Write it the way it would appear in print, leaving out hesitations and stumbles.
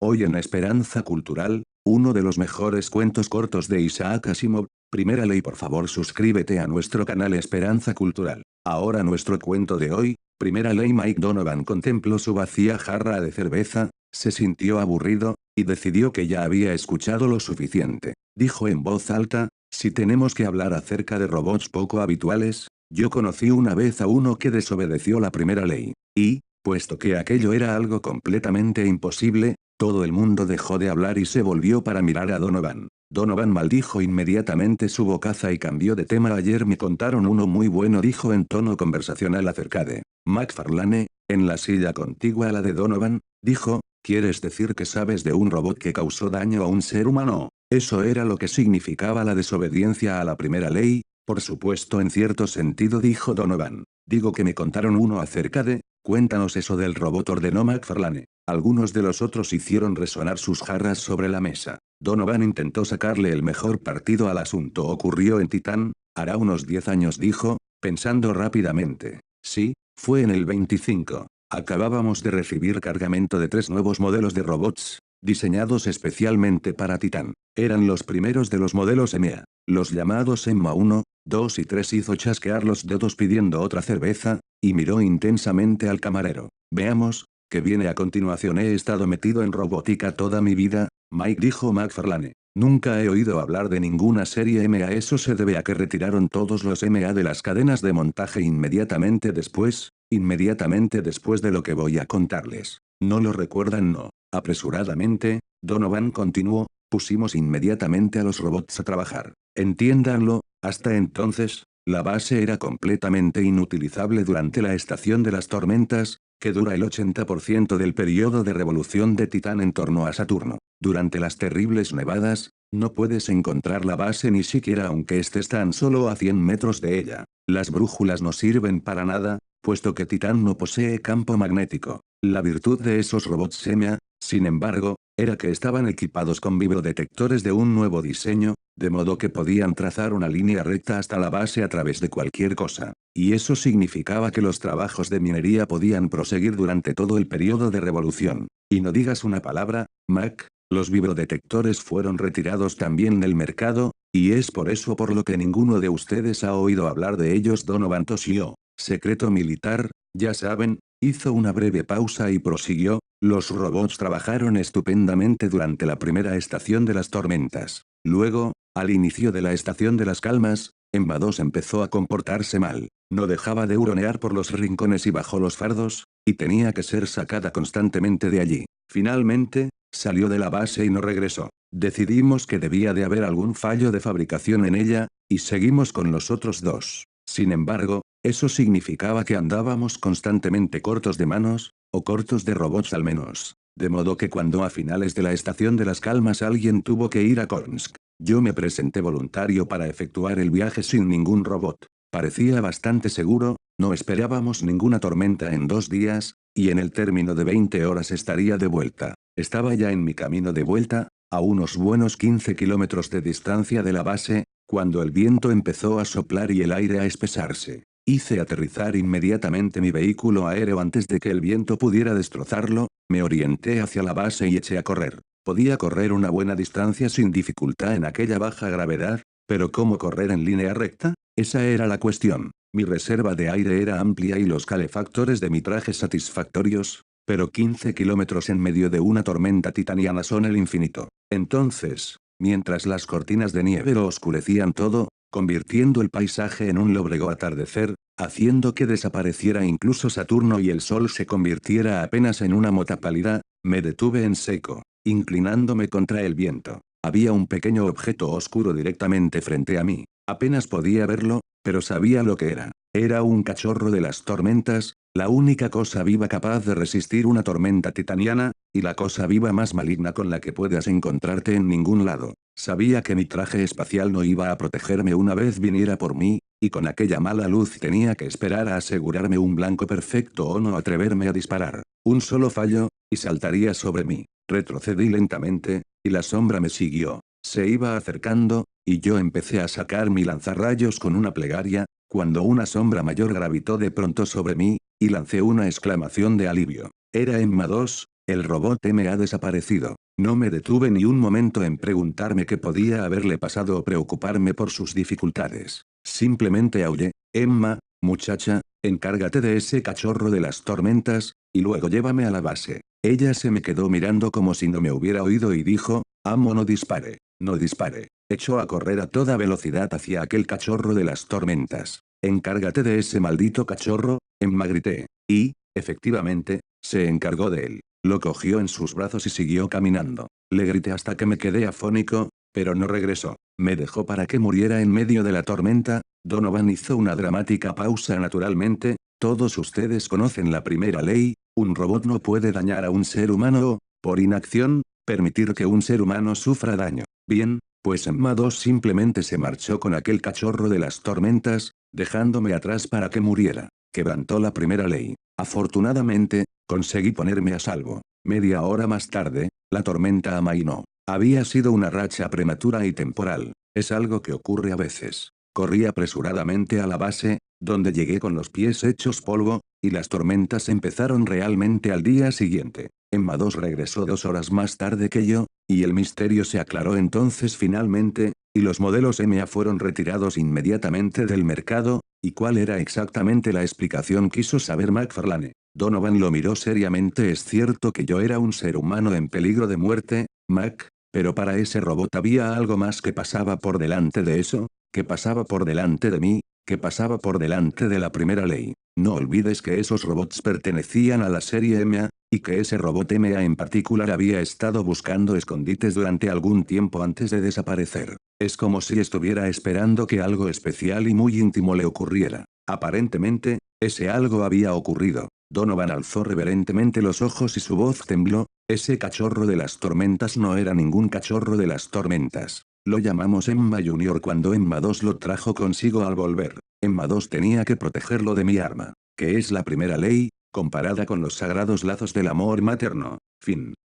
Hoy en Esperanza Cultural, uno de los mejores cuentos cortos de Isaac Asimov. Primera ley, por favor suscríbete a nuestro canal Esperanza Cultural. Ahora nuestro cuento de hoy. Primera ley. Mike Donovan contempló su vacía jarra de cerveza, se sintió aburrido, y decidió que ya había escuchado lo suficiente. Dijo en voz alta, si tenemos que hablar acerca de robots poco habituales, yo conocí una vez a uno que desobedeció la primera ley. Y, puesto que aquello era algo completamente imposible, todo el mundo dejó de hablar y se volvió para mirar a Donovan. Donovan maldijo inmediatamente su bocaza y cambió de tema. Ayer me contaron uno muy bueno, dijo en tono conversacional acerca de McFarlane, en la silla contigua a la de Donovan, dijo, ¿quieres decir que sabes de un robot que causó daño a un ser humano? Eso era lo que significaba la desobediencia a la primera ley. Por supuesto, en cierto sentido, dijo Donovan. Digo que me contaron uno acerca de, cuéntanos eso del robot, ordenó McFarlane. Algunos de los otros hicieron resonar sus jarras sobre la mesa. Donovan intentó sacarle el mejor partido al asunto. Ocurrió en Titán, hará unos 10 años, dijo, pensando rápidamente. Sí, fue en el 25. Acabábamos de recibir cargamento de 3 nuevos modelos de robots, diseñados especialmente para Titán. Eran los primeros de los modelos EMEA. Los llamados Emma 1, 2 y 3. Hizo chasquear los dedos pidiendo otra cerveza, y miró intensamente al camarero. Veamos, ¿qué viene a continuación? He estado metido en robótica toda mi vida, Mike, dijo McFarlane. Nunca he oído hablar de ninguna serie MA. Eso se debe a que retiraron todos los MA de las cadenas de montaje inmediatamente después de lo que voy a contarles. ¿No lo recuerdan? No. Apresuradamente, Donovan continuó, pusimos inmediatamente a los robots a trabajar. Entiéndanlo, hasta entonces, la base era completamente inutilizable durante la estación de las tormentas, que dura el 80% del periodo de revolución de Titán en torno a Saturno. Durante las terribles nevadas, no puedes encontrar la base ni siquiera aunque estés tan solo a 100 metros de ella. Las brújulas no sirven para nada, puesto que Titán no posee campo magnético. La virtud de esos robots SEMA, sin embargo, era que estaban equipados con vibrodetectores de un nuevo diseño, de modo que podían trazar una línea recta hasta la base a través de cualquier cosa. Y eso significaba que los trabajos de minería podían proseguir durante todo el periodo de revolución. Y no digas una palabra, Mac, los vibrodetectores fueron retirados también del mercado, y es por eso por lo que ninguno de ustedes ha oído hablar de ellos. Donovan tosió. Secreto militar, ya saben. Hizo una breve pausa y prosiguió, los robots trabajaron estupendamente durante la primera estación de las tormentas. Luego, al inicio de la estación de las calmas, Emma 2 empezó a comportarse mal. No dejaba de huronear por los rincones y bajo los fardos, y tenía que ser sacada constantemente de allí. Finalmente, salió de la base y no regresó. Decidimos que debía de haber algún fallo de fabricación en ella, y seguimos con los otros dos. Sin embargo, eso significaba que andábamos constantemente cortos de manos, o cortos de robots al menos. De modo que cuando a finales de la estación de las calmas alguien tuvo que ir a Kornsk, yo me presenté voluntario para efectuar el viaje sin ningún robot. Parecía bastante seguro, no esperábamos ninguna tormenta en 2 días, y en el término de 20 horas estaría de vuelta. Estaba ya en mi camino de vuelta, a unos buenos 15 kilómetros de distancia de la base, cuando el viento empezó a soplar y el aire a espesarse. Hice aterrizar inmediatamente mi vehículo aéreo antes de que el viento pudiera destrozarlo, me orienté hacia la base y eché a correr. Podía correr una buena distancia sin dificultad en aquella baja gravedad, pero ¿cómo correr en línea recta? Esa era la cuestión. Mi reserva de aire era amplia y los calefactores de mi traje satisfactorios, pero 15 kilómetros en medio de una tormenta titaniana son el infinito. Entonces, mientras las cortinas de nieve lo oscurecían todo, convirtiendo el paisaje en un lóbrego atardecer, haciendo que desapareciera incluso Saturno y el sol se convirtiera apenas en una mota pálida, me detuve en seco, inclinándome contra el viento. Había un pequeño objeto oscuro directamente frente a mí. Apenas podía verlo, pero sabía lo que era. Era un cachorro de las tormentas, la única cosa viva capaz de resistir una tormenta titaniana, y la cosa viva más maligna con la que puedas encontrarte en ningún lado. Sabía que mi traje espacial no iba a protegerme una vez viniera por mí, y con aquella mala luz tenía que esperar a asegurarme un blanco perfecto o no atreverme a disparar. Un solo fallo, y saltaría sobre mí. Retrocedí lentamente, y la sombra me siguió. Se iba acercando, y yo empecé a sacar mi lanzarrayos con una plegaria, cuando una sombra mayor gravitó de pronto sobre mí, y lancé una exclamación de alivio. Era Emma 2, El robot me ha desaparecido. No me detuve ni un momento en preguntarme qué podía haberle pasado o preocuparme por sus dificultades. Simplemente aullé: Emma, muchacha, encárgate de ese cachorro de las tormentas, y luego llévame a la base. Ella se me quedó mirando como si no me hubiera oído y dijo: Amo, no dispare, no dispare. Echó a correr a toda velocidad hacia aquel cachorro de las tormentas. Encárgate de ese maldito cachorro, Emma, grité. Y, efectivamente, se encargó de él. Lo cogió en sus brazos y siguió caminando. Le grité hasta que me quedé afónico, pero no regresó. Me dejó para que muriera en medio de la tormenta. Donovan hizo una dramática pausa. Naturalmente, todos ustedes conocen la primera ley: un robot no puede dañar a un ser humano o, por inacción, permitir que un ser humano sufra daño. Bien, pues Emma 2 simplemente se marchó con aquel cachorro de las tormentas, dejándome atrás para que muriera. Quebrantó la primera ley. Afortunadamente, conseguí ponerme a salvo. Media hora más tarde, la tormenta amainó. Había sido una racha prematura y temporal. Es algo que ocurre a veces. Corrí apresuradamente a la base, donde llegué con los pies hechos polvo, y las tormentas empezaron realmente al día siguiente. Emma 2 regresó 2 horas más tarde que yo, y el misterio se aclaró entonces finalmente, y los modelos MA fueron retirados inmediatamente del mercado. ¿Y cuál era exactamente la explicación?, quiso saber McFarlane. Donovan lo miró seriamente. Es cierto que yo era un ser humano en peligro de muerte, Mac, pero para ese robot había algo más que pasaba por delante de eso, que pasaba por delante de mí, que pasaba por delante de la primera ley. No olvides que esos robots pertenecían a la serie MA, y que ese robot MA en particular había estado buscando escondites durante algún tiempo antes de desaparecer. Es como si estuviera esperando que algo especial y muy íntimo le ocurriera. Aparentemente, ese algo había ocurrido. Donovan alzó reverentemente los ojos y su voz tembló. Ese cachorro de las tormentas no era ningún cachorro de las tormentas. Lo llamamos Emma Junior cuando Emma 2 lo trajo consigo al volver. Emma 2 tenía que protegerlo de mi arma, que es la primera ley, comparada con los sagrados lazos del amor materno. Fin.